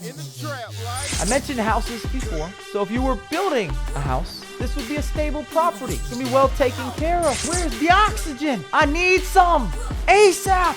In the trap, right? I mentioned houses before, so if you were building a house, this would be a stable property. It's gonna be well taken care of. Where's the oxygen? I need some ASAP.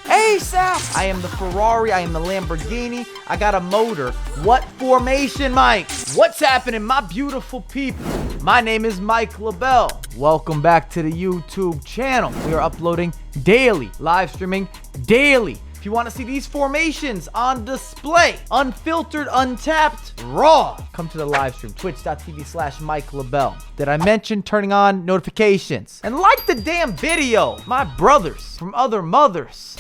ASAP. I am the Ferrari. I am the Lamborghini. I got a motor. What formation, Mike? What's happening, my beautiful people? My name is Mike LaBelle. Welcome back to the YouTube channel. We are uploading daily, live streaming daily. If you want to see these formations on display, unfiltered, untapped, raw, come to the live stream, twitch.tv/Mike LaBelle. Did I mention turning on notifications? And like the damn video, my brothers from other mothers.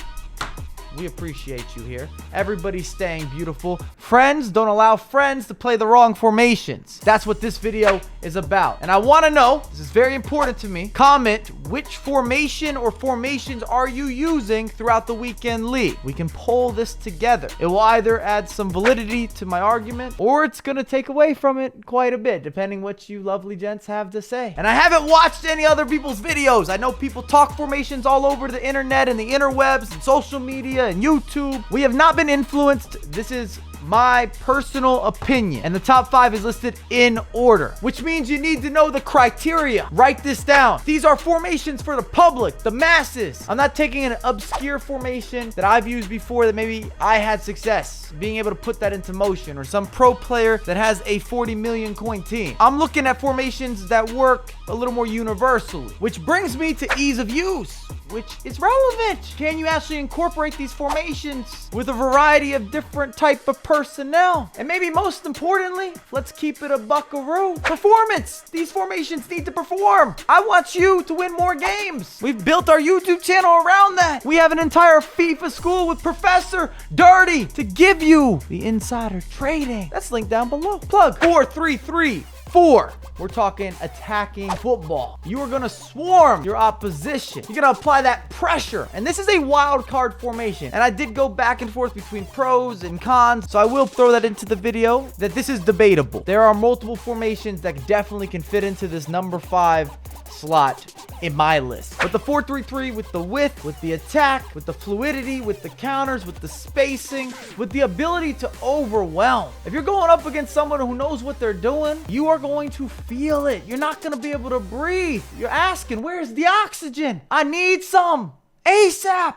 We appreciate you here. Everybody's staying beautiful. Friends don't allow friends to play the wrong formations. That's what this video is about. And I want to know, this is very important to me, comment which formation or formations are you using throughout the weekend league. We can poll this together. It will either add some validity to my argument or it's going to take away from it quite a bit, depending what you lovely gents have to say. And I haven't watched any other people's videos. I know people talk formations all over the internet and the interwebs and social media and YouTube. We have not been influenced. This is my personal opinion, and the top 5 is listed in order, which means you need to know the criteria. Write this down. These are formations for the public, the masses. I'm not taking an obscure formation that I've used before that maybe I had success being able to put that into motion, or some pro player that has a 40 million coin team. I'm looking at formations that work a little more universally, which brings me to ease of use, which is relevant. Can you actually incorporate these formations with a variety of different type of personnel? And maybe most importantly, let's keep it a buckaroo. Performance. These formations need to perform. I want you to win more games. We've built our YouTube channel around that. We have an entire FIFA school with Professor Dirty to give you the insider trading. That's linked down below. Plug 4-3-3-4. We're talking attacking football. You are going to swarm your opposition. You're going to apply that pressure. And this is a wild card formation. And I did go back and forth between pros and cons, so I will throw that into the video, that this is debatable. There are multiple formations that definitely can fit into this number 5 slot in my list. But the 4-3-3 with the width, with the attack, with the fluidity, with the counters, with the spacing, with the ability to overwhelm. If you're going up against someone who knows what they're doing, you are going to feel it. You're not going to be able to breathe. You're asking, where's the oxygen? I need some ASAP.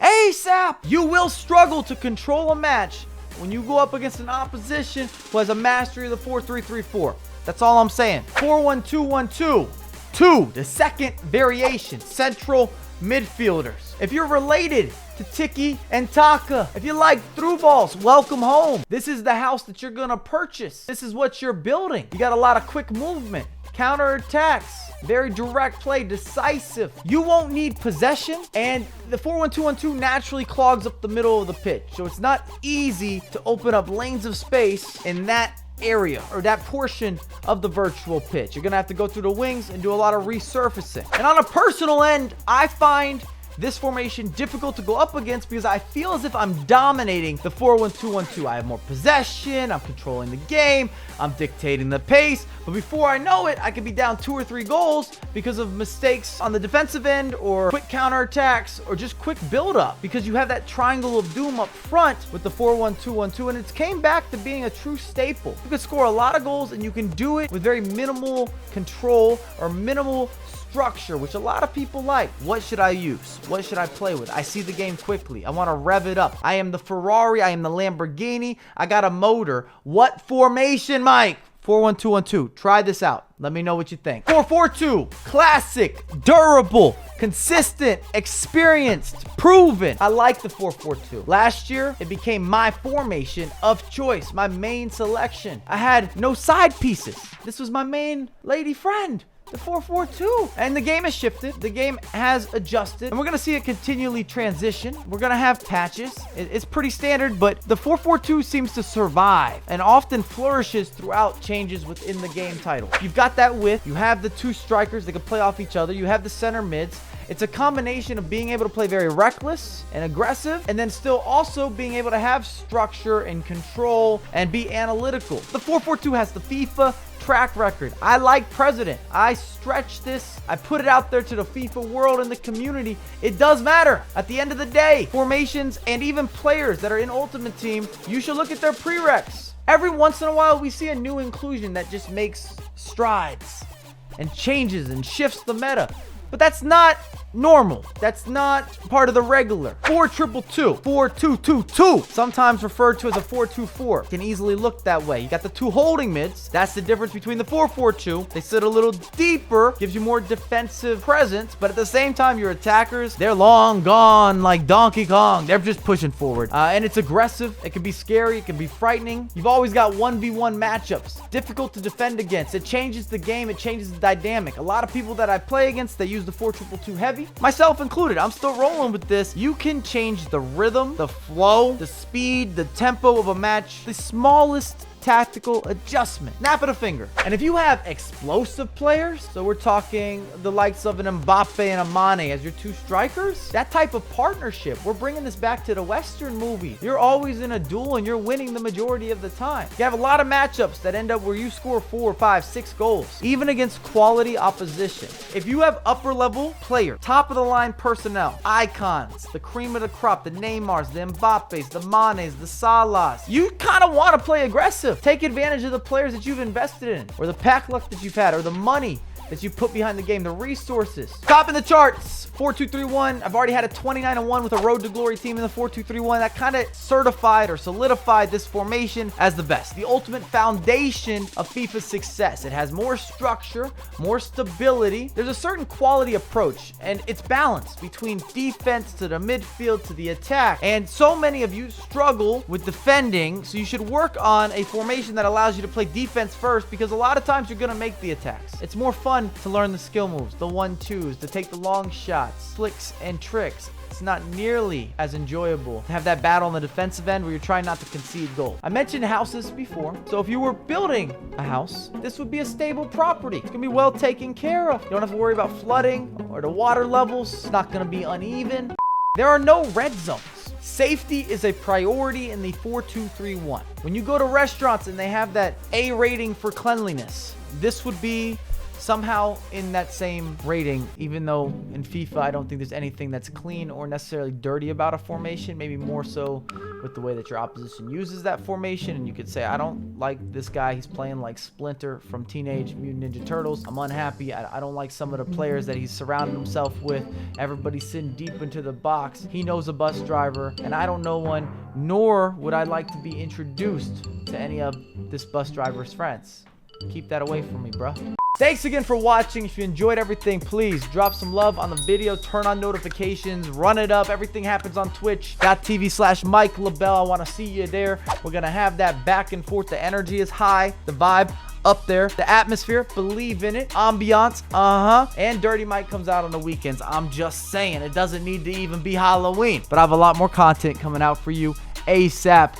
ASAP. You will struggle to control a match when you go up against an opposition who has a mastery of the 4-3-3-4. That's all I'm saying. 4-1-2-1-2. 2, the second variation, central midfielders. If you're related to Tiki and Taka, if you like through balls, welcome home. This is the house that you're gonna purchase. This is what you're building. You got a lot of quick movement, counter attacks, very direct play, decisive. You won't need possession, and the 4-1-2-1-2 naturally clogs up the middle of the pitch. So it's not easy to open up lanes of space in that area or that portion of the virtual pitch. You're gonna have to go through the wings and do a lot of resurfacing. And on a personal end, I find this formation difficult to go up against because I feel as if I'm dominating the 4-1-2-1-2. I have more possession, I'm controlling the game, I'm dictating the pace, but before I know it, I could be down 2 or 3 goals because of mistakes on the defensive end or quick counterattacks or just quick build-up, because you have that triangle of doom up front with the 4-1-2-1-2, and it's came back to being a true staple. You can score a lot of goals and you can do it with very minimal control or minimal structure, which a lot of people like. What should I use? What should I play with? I see the game quickly. I want to rev it up. I am the Ferrari. I am the Lamborghini. I got a motor. What formation, Mike? 4-1-2-1-2. Try this out. Let me know what you think. 4-4-2. Classic, durable, consistent, experienced, proven. I like the 4-4-2. Last year, it became my formation of choice, my main selection. I had no side pieces. This was my main lady friend. The 4-4-2. And the game has shifted. The game has adjusted. And we're going to see it continually transition. We're going to have patches. It's pretty standard, but the 4-4-2 seems to survive and often flourishes throughout changes within the game title. You've got that width. You have the 2 strikers that can play off each other. You have the center mids. It's a combination of being able to play very reckless and aggressive, and then still also being able to have structure and control and be analytical. The 4-4-2 has the FIFA track record. I like President. I stretch this. I put it out there to the FIFA world and the community. It does matter. At the end of the day, formations and even players that are in Ultimate Team, you should look at their prereqs. Every once in a while, we see a new inclusion that just makes strides and changes and shifts the meta. But that's not normal. That's not part of the regular. 4-2-2-2, 4-2-2-2, sometimes referred to as a 4-2-4. Can easily look that way. You got the two holding mids. That's the difference between the 4-4-2. They sit a little deeper, gives you more defensive presence, but at the same time, your attackers, they're long gone like Donkey Kong. They're just pushing forward. And it's aggressive. It can be scary. It can be frightening. You've always got 1v1 matchups. Difficult to defend against. It changes the game. It changes the dynamic. A lot of people that I play against, they use the 4-2-2 heavy, myself included. I'm still rolling with this. You can change the rhythm, the flow, the speed, the tempo of a match, the smallest tactical adjustment. Snap of a finger. And if you have explosive players, so we're talking the likes of an Mbappe and a Mane as your two strikers, that type of partnership, we're bringing this back to the Western movie. You're always in a duel and you're winning the majority of the time. You have a lot of matchups that end up where you score 4, 5, 6 goals, even against quality opposition. If you have upper level player, top of the line personnel, icons, the cream of the crop, the Neymars, the Mbappes, the Manes, the Salahs, you kind of want to play aggressive. Take advantage of the players that you've invested in, or the pack luck that you've had, or the money that you put behind the game, the resources. Top in the charts, 4-2-3-1. I've already had a 29-1 with a Road to Glory team in the 4-2-3-1. That kind of certified or solidified this formation as the best. The ultimate foundation of FIFA's success. It has more structure, more stability. There's a certain quality approach, and it's balanced between defense to the midfield to the attack. And so many of you struggle with defending, so you should work on a formation that allows you to play defense first, because a lot of times you're going to make the attacks. It's more fun to learn the skill moves, the 1-2s, to take the long shots, flicks and tricks. It's not nearly as enjoyable to have that battle on the defensive end where you're trying not to concede goal. I mentioned houses before, so if you were building a house, this would be a stable property. It's gonna be well taken care of. You don't have to worry about flooding or the water levels. It's not gonna be uneven. There are no red zones. Safety is a priority in the 4-2-3-1. When you go to restaurants and they have that A rating for cleanliness, this would be somehow in that same rating, even though in FIFA, I don't think there's anything that's clean or necessarily dirty about a formation. Maybe more so with the way that your opposition uses that formation. And you could say, I don't like this guy. He's playing like Splinter from Teenage Mutant Ninja Turtles. I'm unhappy. I don't like some of the players that he's surrounded himself with. Everybody's sitting deep into the box. He knows a bus driver, and I don't know one, nor would I like to be introduced to any of this bus driver's friends. Keep that away from me, bruh. Thanks again for watching. If you enjoyed everything, please drop some love on the video, turn on notifications, run it up. Everything happens on twitch.tv/Mike LaBelle. I want to see you there. We're going to have that back and forth. The energy is high, the vibe up there, the atmosphere, believe in it, ambiance, and Dirty Mike comes out on the weekends. I'm just saying, it doesn't need to even be Halloween, but I have a lot more content coming out for you ASAP.